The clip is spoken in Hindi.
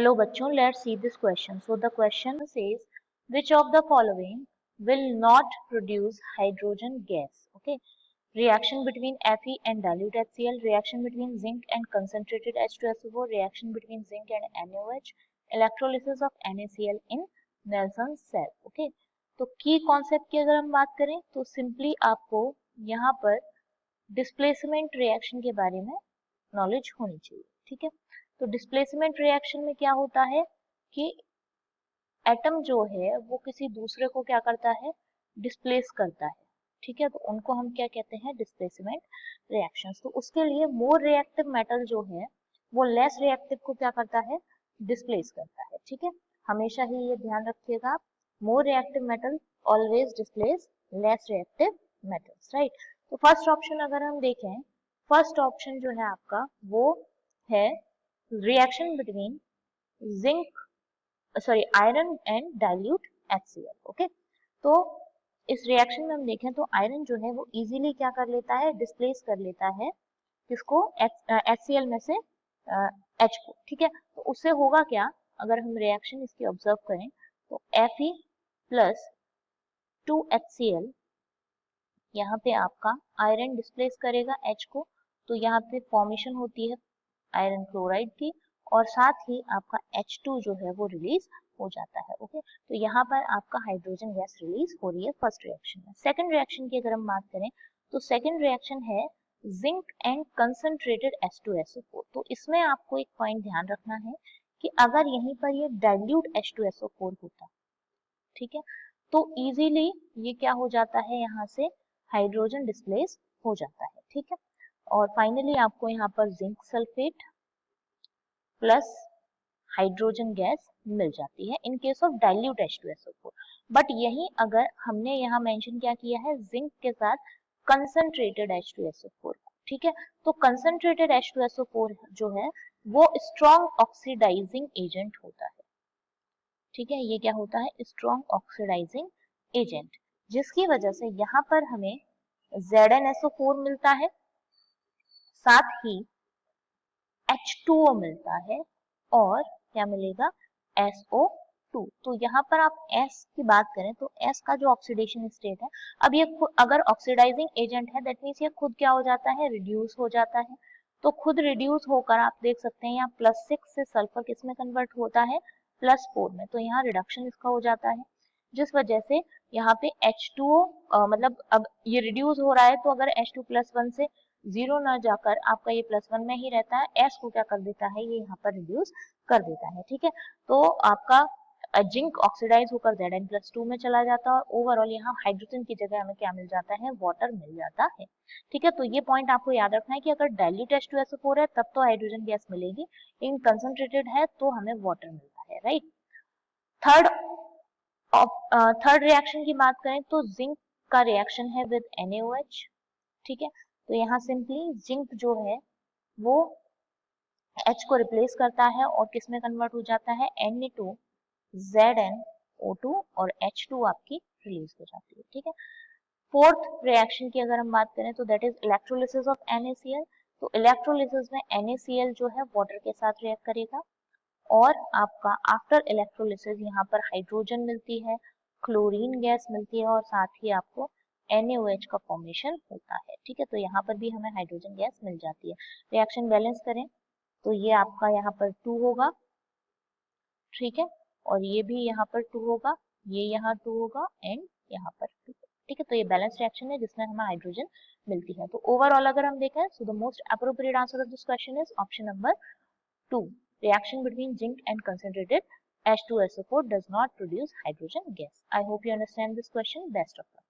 Hello बच्चों, let's see this question. So the question says, which of the following will not produce hydrogen gas? Okay, reaction between Fe and dilute HCl, reaction between zinc and concentrated H2SO4, reaction between zinc and NaOH, electrolysis of NaCl in Nelson cell. Okay, तो की कॉन्सेप्ट की अगर हम बात करें तो सिंपली आपको यहाँ पर डिस्प्लेसमेंट रिएक्शन के बारे में नॉलेज होनी चाहिए. ठीक है, तो डिस्प्लेसमेंट रिएक्शन में क्या होता है कि एटम जो है वो किसी दूसरे को क्या करता है, डिस्प्लेस करता है. ठीक है, तो उनको हम क्या कहते हैं, डिस्प्लेसमेंट रिएक्शंस. तो उसके लिए मोर रिएक्टिव मेटल जो है वो लेस रिएक्टिव को क्या करता है, डिस्प्लेस करता है. ठीक है, हमेशा ही ये ध्यान रखिएगा आप, more reactive metal always displace less reactive metals. Right, तो फर्स्ट ऑप्शन अगर हम देखें, फर्स्ट ऑप्शन जो है आपका वो है reaction between zinc iron and dilute HCl. Okay, तो इस रिएक्शन में हम देखें तो आयरन जो है वो इजीली क्या कर लेता है, डिस्प्लेस कर लेता है किसको, HCl में से H को. ठीक है, तो उससे होगा क्या, अगर हम रिएक्शन इसकी ऑब्जर्व करें तो Fe प्लस 2HCl यहाँ पे आपका आयरन डिस्प्लेस करेगा H को, तो यहाँ पे फॉर्मेशन होती है आयरन क्लोराइड की और साथ ही आपका H2 जो है वो रिलीज हो जाता है. ओके, तो यहाँ पर आपका हाइड्रोजन गैस रिलीज हो रही है फर्स्ट रिएक्शन में. सेकंड रिएक्शन की अगर हम बात करें तो सेकंड रिएक्शन है जिंक एंड कंसंट्रेटेड H2SO4. तो इसमें आपको एक पॉइंट ध्यान रखना है कि अगर यहीं पर ये डाइल्यूट H2SO4 होता, ठीक है, तो इजीली ये क्या हो जाता है, यहाँ से हाइड्रोजन डिस्प्लेस हो जाता है. ठीक है, और फाइनली आपको यहाँ पर zinc sulphate plus hydrogen gas मिल जाती है in case of dilute H2SO4. But यही अगर हमने यहाँ मेंशन क्या किया है, जिंक के साथ कंसंट्रेटेड H2SO4. ठीक है, तो कंसंट्रेटेड H2SO4 जो है वो स्ट्रॉन्ग ऑक्सीडाइजिंग एजेंट होता है. ठीक है, ये क्या होता है, स्ट्रॉन्ग ऑक्सीडाइजिंग एजेंट, जिसकी वजह से यहाँ पर हमें ZnSO4 मिलता है, साथ ही H2O मिलता है और क्या मिलेगा, SO2. तो यहाँ पर आप S की बात करें तो S का जो ऑक्सीडेशन स्टेट है, अब ये अगर ऑक्सीडाइजिंग एजेंट है दैट मीन्स ये खुद क्या हो जाता है, रिड्यूस हो जाता है. तो खुद रिड्यूस होकर आप देख सकते हैं यहाँ +6 से सल्फर किस में कन्वर्ट होता है, +4 में. तो यहाँ रिडक्शन इसका हो जाता है, जिस वजह से यहाँ पे H2O मतलब अब ये रिड्यूस हो रहा है, तो अगर H2+1 से 0 ना जाकर आपका ये +1 में ही रहता है, S को क्या कर देता है, ये यहाँ पर रिड्यूस कर देता है. ठीक है, तो आपका जिंक ऑक्सीडाइज होकर Zn+2 में चला जाता है और ओवरऑल यहाँ हाइड्रोजन की जगह हमें क्या मिल जाता है, वाटर मिल जाता है. ठीक है, तो ये पॉइंट आपको याद रखना है कि अगर डाइल्यूट H2SO4 है तब तो हाइड्रोजन गैस मिलेगी, इन कंसंट्रेटेड है तो हमें वाटर मिलता है. राइट, थर्ड रिएक्शन की बात करें तो जिंक का रिएक्शन है विद NaOH. ठीक है, तो यहाँ सिंपली जिंक जो है वो H को रिप्लेस करता है और किस में कन्वर्ट हो जाता है, Na2 ZnO2 और H2 आपकी रिलीज हो जाती है. ठीक है, फोर्थ रिएक्शन की अगर हम बात करें तो that is electrolysis of NaCl. तो इलेक्ट्रोलिसिस में NaCl जो है वाटर के साथ रिएक्ट करेगा और आपका आफ्टर इलेक्ट्रोलिसिस यहाँ पर हाइड्रोजन मिलती है, क्लोरीन गैस मिलती है और साथ ही आपको NaOH का फॉर्मेशन होता है. ठीक है, तो यहाँ पर भी हमें हाइड्रोजन गैस मिल जाती है. रिएक्शन बैलेंस करें तो ये आपका यहाँ पर 2 होगा. ठीक है, और ये भी यहाँ पर 2 होगा, ये यहाँ 2 होगा एंड यहाँ पर 2. ठीक है, तो ये बैलेंस रिएक्शन है जिसमें हमें हाइड्रोजन मिलती है. तो ओवरऑल अगर हम देखें, so the most appropriate answer of this question is option number 2. Reaction between zinc and concentrated H2SO4 does not produce hydrogen gas. I hope you understand this question. Best of luck.